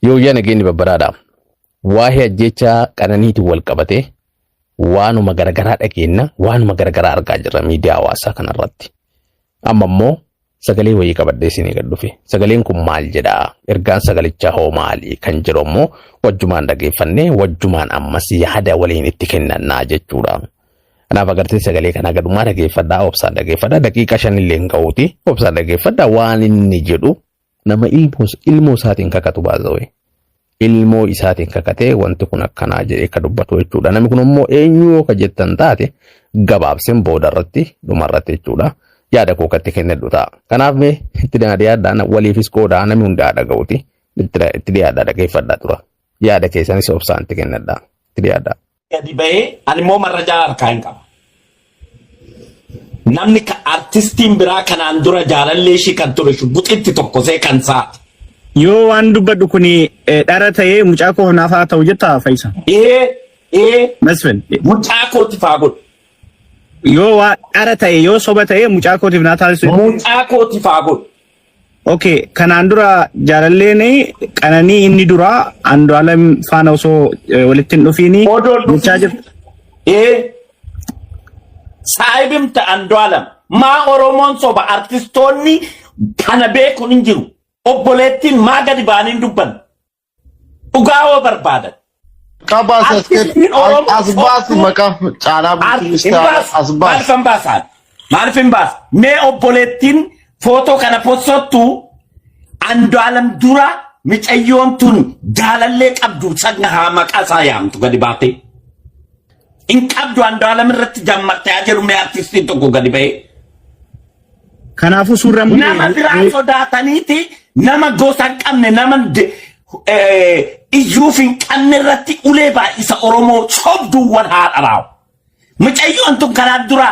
Yoo yana geeni babbaraadha. Waa'ee ajjechaa qananiitiin wal qabatee waanuma garagaraa dhageenna waanuma garagaraa argaa jirra miidiyaa hawaasaa kanarratti. Amma immoo sagalee wayii qabadhee isinii gad dhufe. Sagaleen kun maal jedhaa? Ergaan sagalichaa hoo maali? Kan jedhu immoo wajjumaan dhageeffannee wajjumaan ammas yaada waliin itti kennannaa jechuudha. Kanaaf agartee sagalee kana gadumaa dhageeffadhaa, obsaan dhageeffadhaa, daqiiqa 5 illee hin ga'uuti. Obsaan dhageeffadhaa waan inni jedhu nama ilmoo isaatiin kakatu baasawee. Ilmoo isaatiin kakatee wanti kun akkanaa jedhee ka dubbatu jechuudha. Namni kun immoo eenyu yoo ka jettan taate gabaabseen boodarratti dhumarratti jechuudha. Yaada koo katti kennedhu ta'a. Kanaaf mee itti yaadaan waliifis qoodaa namni hundaa dhaga'uuti. Itti yaada dhageeffadhaa tura. Yaada keessanis obsaan itti kennedha. Itti yaada. Gadi bahee ani immoo marrajaa harkaa hin qaba. Namni artistiin biraa kanaan dura jaalallee ishii kan ture shubbuxitti tokkosee kan saati. Yoo waan dubbadhu kuni dhara ta'ee mucaa koo naaf haa ta'u jettaa Faisa. Masfin. Mucaa kootiif haa godhu. Yoo waa dhara ta'e yoo soba ta'ee mucaa kootiif naa taasisu. Mucaa kootiif haa godhu. Okay, kanaan dura jaalalleen qananii inni dura Andu'aalam faana osoo walitti hin dhufiini mucaa jirtu. Saayibimta Andu'aalam maa Oromoon soba artistoonni kana beekuun hin jiru. Obboleettiin maa gadi baaniin dubban dhugaa oo barbaadan. Kabaas asbaas maqaa caalaa bulchiinsa asbaas. Maaliif hin baas? Mee obboleettiin footoo kana possottu Andu'aalam dura micayyoon tun jaalallee qabdu sagna haa maqaa isaa yaamtu gadi baatee. In qabdu Andu'aalam irratti jammartee haa jedhu mee artistiin tokko gadi bahee. Kanaafuu suuraa nama biraa sodaataniiti. Nama gosa hin qabne nama iyyuuf hin qabne irratti ulee baay'isa Oromoo sobduuwwan haa dharaawu. Mucayyoon tun kanaan dura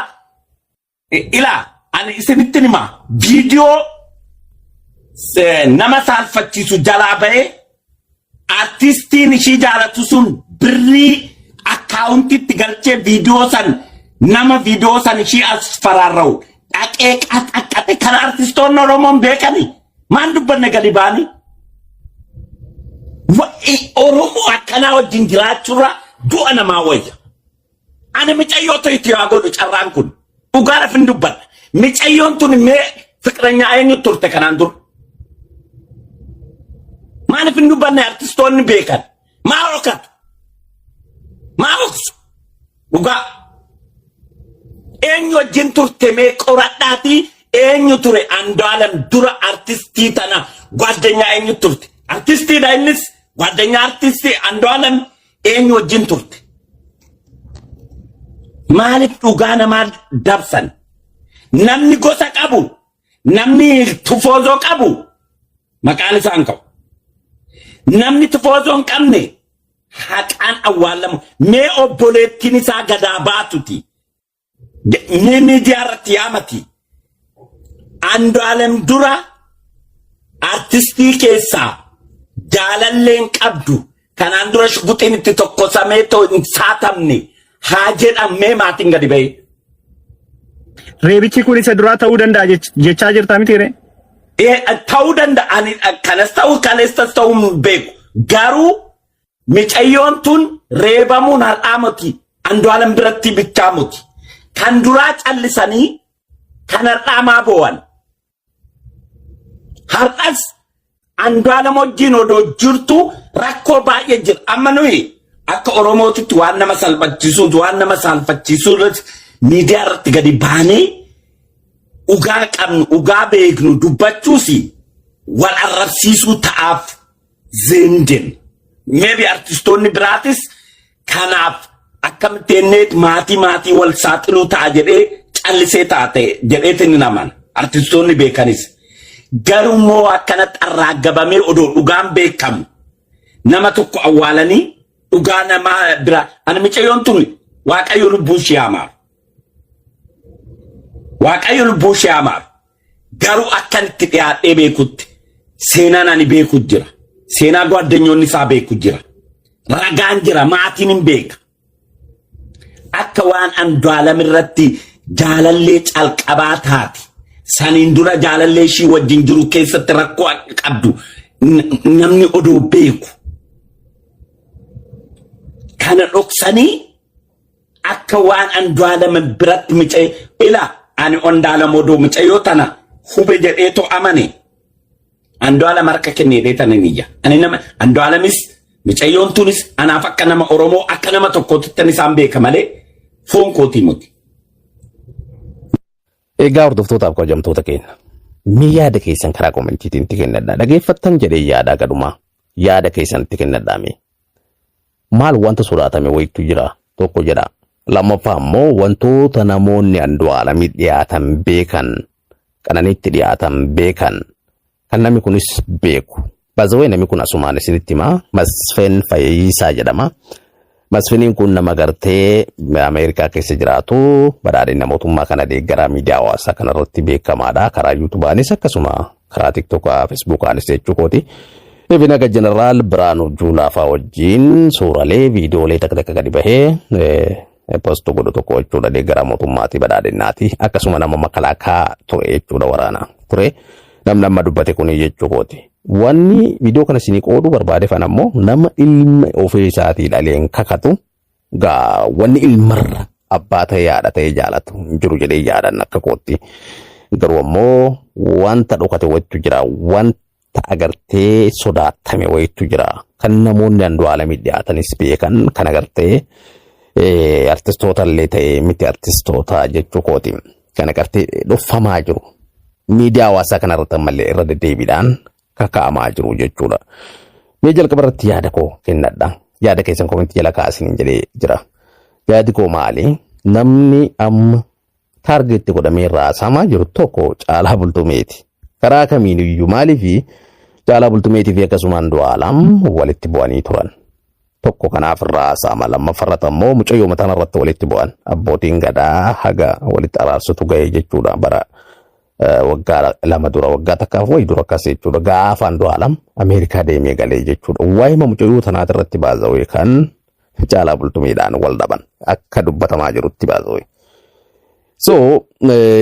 ilaa ani isinitti hima viidiyoo nama saalfachiisu jalaa ba'ee artistiin ishii jaalatu sun birrii akkaawuntitti galchee viidiyoo san nama viidiyoo san ishii as faraarra'u dhaqee qaxaqqate kan artistoonni Oromoon beekanii. Maan dubbanne gadi baanii Oromoo akkanaa wajjin jiraachuurra du'a namaa wayya. Ani mucayyoo itti haa godhu carraan kun dhugaa rafin dubbanna. Mucayyoon tun mee fiqiranyaa eenyu turte kanaan dur. Maaliif hin dubbanne artistoonni beekan maa rokatu maa roksu dhugaa eenyu wajjin turte mee qoradhaatii. Eenyu ture Andu'aalam dura artistii tana ጓደኛ eenyu turte artistii da innis ጓደኛ artistii Andu'aalam eenyu wajjin turte maaliif dhugaa namaa dabsan namni gosa qabu namni tufoozoo qabu maqaan isaa hin qabu namni tufoozoo hin qabne haqaan awwaalamu mee obboleettiin isaa gadaa baatuti mee miidiyaa irratti yaamati. Andu'aalam dura artistii keessaa jaalalleen qabdu kanaan dura shubbuxiin itti tokkosamee too hin saatamne haa jedhamee maatiin gadi ba'e. Reebichi kun isa duraa ta'uu danda'a jechaa jirtaa miti ree? Ta'uu danda'a kanas ta'uu kaleessas ta'uu beeku garuu mucayyoon tun reebamuun har'aa miti Andu'aalam biratti bichaa miti kan duraa callisanii kan har'aa maa bo'an. Har'as Andu'aalam wajjin odoo jirtu rakkoo baay'ee jira. Amma nuyi akka Oromootitti waan nama salphachiisuutu waan nama saalfachiisuu irratti miidiyaa irratti gadi baanee dhugaa qabnu dhugaa beeknu dubbachuus wal arrabsiisuu ta'aaf zindin. Maybe artistoonni biraatis kanaaf akkamittiin maatii wal saaxiluu ta'a jedhee callisee taate jedheetiin naman artistoonni beekanis. Garuu akkanatti arraagabamee odoo dhugaan beekamu nama tokko awwaalanii dhugaa namaa bira ani mucayyoon tun waaqayyo lubbuu ishee hamaaf. Waaqayyo lubbuu ishee hamaaf. Garuu akkanitti dhiyaadhee beekutti seenaan ani beeku jira. Seenaa ጓደኞonni isaa beeku jira. Ragaan jira maatiin hin beeka. Akka waan Andu'aalam irratti jaalallee calqabaa taati. Saniin dura jaalallee ishii wajjin jiru keessatti rakkoo qabdu namni oduu beeku kana dhoksanii akka waan Andu'aalem biratti micee ila ani Andu'aalem oduu micee tana hube jedheetu amane Andu'aalem harka kennee deetana niyya ani nama Andu'aalemis micayyoon tunis anaaf akka nama Oromoo akka nama tokkootti isaan beeka malee foon kootii muti. Egaa hordoftoota kabajamtoota keenya mee yaada keessan karaa koomentiitiin itti kennadhaa dhageeffattan jedhee yaada gadumaa yaada keessan itti kennadhaa mee maal wanta sodaatame wayitu jira tokko jedha lammaffaa immoo wantoota namoonni Andu'aalemitti dhiyaatan beekan Qananiitti dhiyaatan beekan kan namni kunis beeku bazawee namni kun asumaan isinitti himaa Masfeen Fayyisaa jedhama. Masfiniin kun nama gartee Ameerikaa keessa jiraatu badhaadhina mootummaa kana deeggaraa miidiyaa hawaasaa kanarratti beekamaadha karaa yuutuubaanis akkasuma karaa tiktookaa feesbuukaanis jechuukooti. Eebina Jeneraal Biraanuu Juulaafaa wajjin suuraalee viidiyoolee takka gadi bahee poostuu godhu tokko jechuudha deeggaraa mootummaati badhaadhinaati akkasuma nama makalaakaa ture jechuudha waraana ture nama dubbate kun jechuukooti. Wanni viidiyoo kana isinii qooduu barbaade fan ammoo nama ilma ofii isaatii dhaleen kakatu gaa wanni ilmarra abbaa ta'ee yaada ta'ee jaalatu jiru jedhee yaadan akka kootti garuu ammoo wanta dhokate wayitu jira wanta agartee sodaatame wayitu jira kan namoonni Andu'aalemitti dhiyaatanis beekan kan agartee artistoota illee ta'ee miti artistoota jechuu kooti kan agartee dhoffamaa jiru miidiyaa hawaasaa kanarratti ammallee irra deddeebiidhaan kaka'amaa jiru jechuudha. Mee jalqaba irratti yaada koo kennadha. Yaada keessan koomentii jala kaasiniin jedhee jira. Yaadi koo maali? Namni amma taargeetti godhamee raasamaa jiru tokko Caalaa Bultumeeti. Karaa kamiin iyyuu maaliifi Caalaa Bultumeetii fi akkasuma Andu'aalem walitti bu'anii turan. Tokko kanaaf raasama lammaffarratti ammoo mucayyoo mataan irratti walitti bu'an. Abbootiin gadaa haga walitti araarsutu ga'ee jechuudha bara waggaa lama dura waggaa takkaaf wayi dura akkas jechuudha gaafa Andu'aalem Ameerikaa deemee galee jechuudha waa'ee mucayyoo tanaati irratti baazawee kan Caalaa Bultumeedhaan wal dhaban akka dubbatamaa jirutti baazawee. So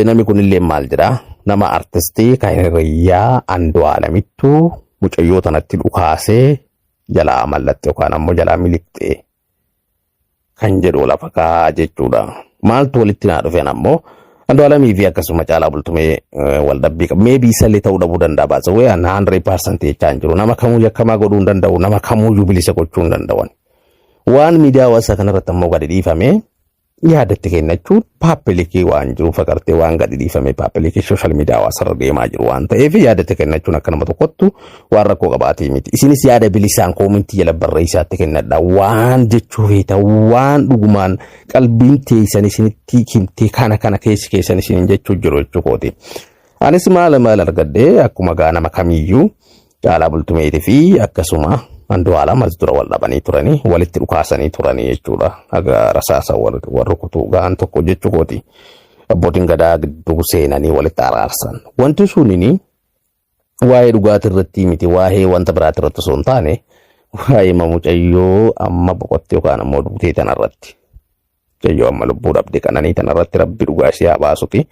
namni kun illee maal jedha nama artistii kan hiriyyaa Andu'aalemittu mucayyoo tanatti dhukaasee jalaa mallattee yookaan ammoo jalaa miliqxee kan jedhu lafa kaa jechuudha. Maaltu walitti naa dhufeen ammoo Andu'aalemii fi akkasuma Caalaa Bultumee wal dhabbii qabu. Meebii isallee ta'uu dhabuu danda'a baasawee 100% jechaa hin jiru. Nama kamuu yakkamaa godhuu hin danda'u. Nama kamuu bilisa gochuu hin danda'an. Waan miidiyaa hawaasaa kanarratti ammoo gadi dhiifamee yaadatti kennachuun paappilikii waan jiruuf agartee waan gadi dhiifamee paappilikii sooshaal miidiyaa hawaasaa irra deemaa jiru waan ta'eef yaadatti kennachuun akka nama tokkottu waan rakkoo qabaatee miti. Isinis yaada bilisaan koomentii jala barreessaatti kennadha. Waan jechuu feeta waan dhugumaan qalbiin teessan isinitti himtee kana keessi keessan isiniin jechuu jiru jechuukooti. Anis maal argadde akkuma gaa nama kamiyyuu Caalaa Bultumeetii fi akkasuma Andu'aalem as dura wal dhabanii turanii walitti dhukaasanii turanii jechuudha. Aga rasaasa wal rukutuu gaan tokko jechuukooti. Abbootiin gadaa gidduu seenanii walitti araarsan. Wanti sunini waa'ee dhugaatii irratti miti waa'ee wanta biraati irratti osoo hin taane waa'ee mucayyoo amma boqottee yookaan ammoo duutee tanarratti. Mucayyoo amma lubbuu dhabde Qananii tanarratti rabbi dhugaa ishee haa baasuti.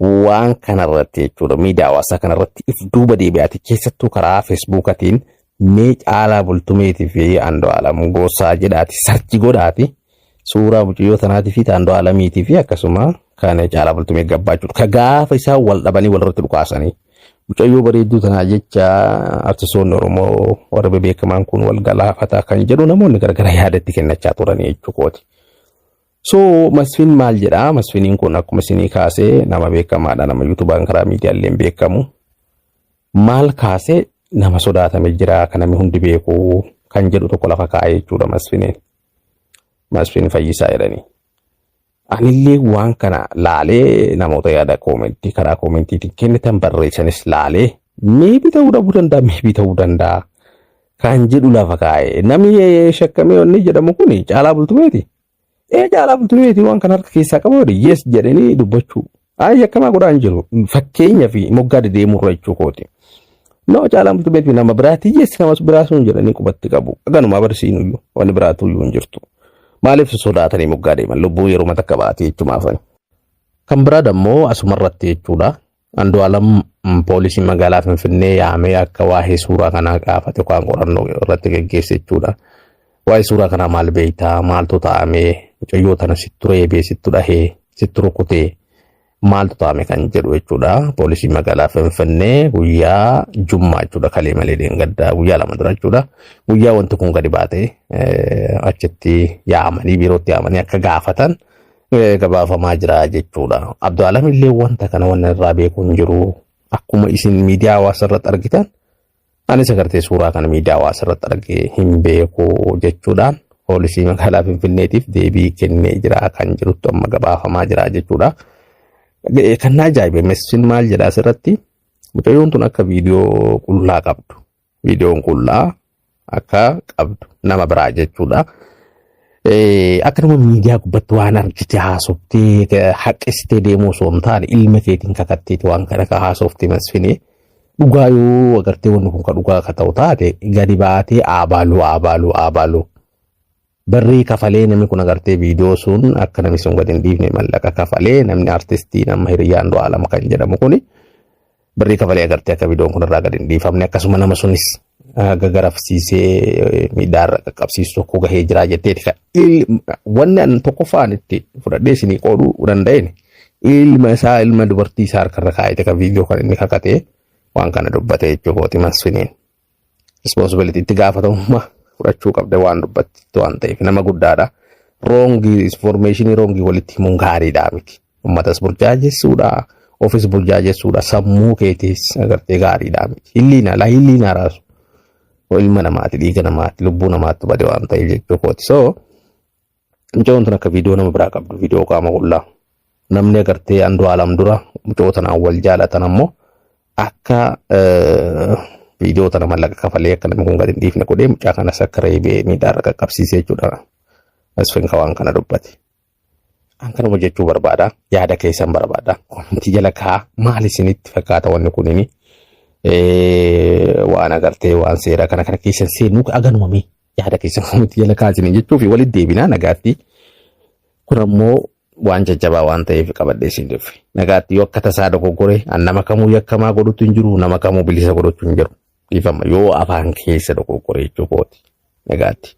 Waan kanarratti jechuudha miidiyaa hawaasaa kanarratti if duuba deebi'aati keessattuu karaa feesbuukatiin mee Caalaa Bultumeetii fi Andu'aalem gosaa jedhaati sarchi godhaati suuraa mucayyoo tanaatii fi Andu'aalemiitii fi akkasuma kan Caalaa Bultumee gabbaachuudha. Ka gaafa isaan wal dhabanii walirratti dhukaasanii mucayyoo bareedduu tanaa jecha artistoonni Oromoo warra beekamaan kun wal galaafataa kan jedhu namoonni gargara yaadatti kennachaa turanii jechuukooti. So Masfiin maal jedhaa? Masfiiniin kun akkuma isinii kaasee nama beekamaadha. Nama yuutuubaan karaa miidiyaalee beekamu. Maal kaasee nama sodaatame jira kan namni hundi beeku kan jedhu tokko lafa kaa'ee jechuudha Masfiiniin. Masfiin Fayyisaa jedhanii. Anillee waan kana laalee namoota yaada koomentii karaa koomentiitiin kennitan barreessanis laalee meebii ta'uu dhabuu danda'a meebii ta'uu danda'a kan jedhu lafa kaa'ee. Namni shakkamee wanni jedhamu kun Caalaa Bultumeeti. Caalaa Bultumeetii waan kana harka keessaa qabu yes jedhanii dubbachuu. Yakkamaa godhaa hin jiru. Fakkeenyaa fi moggaa dedeemurra jechuukooti. No Caalaa Bultumeetii nama biraati yes nama biraasuun jedhanii qubatti qabu. Ganuma barsiinuyyuu wanni biraatuyyuu hin jirtu. Maaliif sodaatanii moggaa deeman lubbuu yeroo mata qabaatee jechumaafani. Kan biraa dammoo asumarratti jechuudha. Andu'aalam poolisii magaalaa Finfinnee yaamee akka waa'ee suuraa kanaa gaafate yookaan qorannoo irratti geggeesse jechuudha. Waa'ee suuraa kanaa maal beektaa? Maaltu ta'amee? Mucayyoo tana sittu reebee, sittu dhahee, sittu rukutee maaltu ta'ame kan jedhu jechuudha. Poolisii magaalaa Finfinnee guyyaa Jummaa jechuudha. Kalee malee deengaddaa guyyaa lama dura jechuudha. Guyyaa wanti kun gadi baatee achitti yaamanii biirootti yaamanii akka gaafatan gabaafamaa jira jechuudha. Abdu'aalam illee wanta kana waan irraa beekuu hin jiru. Akkuma isin miidiyaa hawaasa irratti argitan anis agartee suuraa kana miidiyaa hawaasa irratti argee hin beeku jechuudhaan poolisii magaalaa Finfinneetiif deebii kennee jira kan jirutti amma gabaafamaa jira jechuudha. Kan ajaa'ibe mesfiin maal jedha asirratti mucayyoon tun akka viidiyoo qullaa qabdu. Viidiyoon qullaa akka qabdu nama biraa jechuudha. Akka nama miidiyaa gubbatti waan argite haasoftee haqqistee deemuu osoo hin taane ilma keetiin kakatteeti waan kana ka haasoftee mesfiinii dhugaa yoo agartee wanni kun ka dhugaa ka ta'u taate gadi baatee aabaaluu barrii kafalee namni kun agartee viidiyoo sun akka namni sun gadi hin dhiifne mallaqa kafalee namni artistii nama Hiriyaa Andu'aalam kan jedhamu kuni barrii kafalee agartee akka viidiyoon kun irraa gadi hin dhiifamne akkasuma nama sunis gagarafsiisee miidhaarra qaqqabsiisu tokko gahee jira jetteeti. Wanni an tokkoffaan itti fudhadhee isinii qooduu danda'een ilma isaa ilma dubartii isaa harkarra kaa'ete kan viidiyoo kan inni kakatee waan kana dubbate jechuudha. Masfiniin responsibility itti gaafatamummaa fudhachuu qabda waan dubbattu waan ta'eef nama guddaadha. Roongii informationii roongii walitti himuun gaariidha miti. Uummatas burjaajessuudha. Ofis burjaajessuudha. Sammuu keetis agartee gaariidha miti. Hilliina raasu. Ilma namaati, dhiiga namaati, lubbuu namaatti bade waan ta'eef jechuudha. So mucayyoon tun akka viidiyoo nama biraa qabdu viidiyoo qaama qullaa. Namni agartee Andu'aalam dura mucayyoo tanaan wal jaalatan ammoo akka viidiyoo tana mallaqa kafalee akka namni kun gadi hin dhiifne godhee mucaa kanas akka reebee miidhaarra qaqqabsiisee jechuudha. Masfiin waan kana dubbate. An kanuma jechuu barbaada. Yaada keessan barbaada. Wanti jala kaa maal isinitti fakkaata wanni kunini? Waan agartee waan seera kana keessan seenuu aganumami yaada keessan wanti jala kaasanii jechuu fi walitti deebinaa nagaatti. Kun ammoo waan jajjabaa waan ta'eef qabadhee isin dhufe. Nagaatti yoo akka tasaa dogoggore nama kamuu yakkamaa godhutu hin jiru, nama kamuu bilisa godhachuu hin jiru. Dhiifama yoo afaan keessa dogoggore jechuudha. Nagaatti.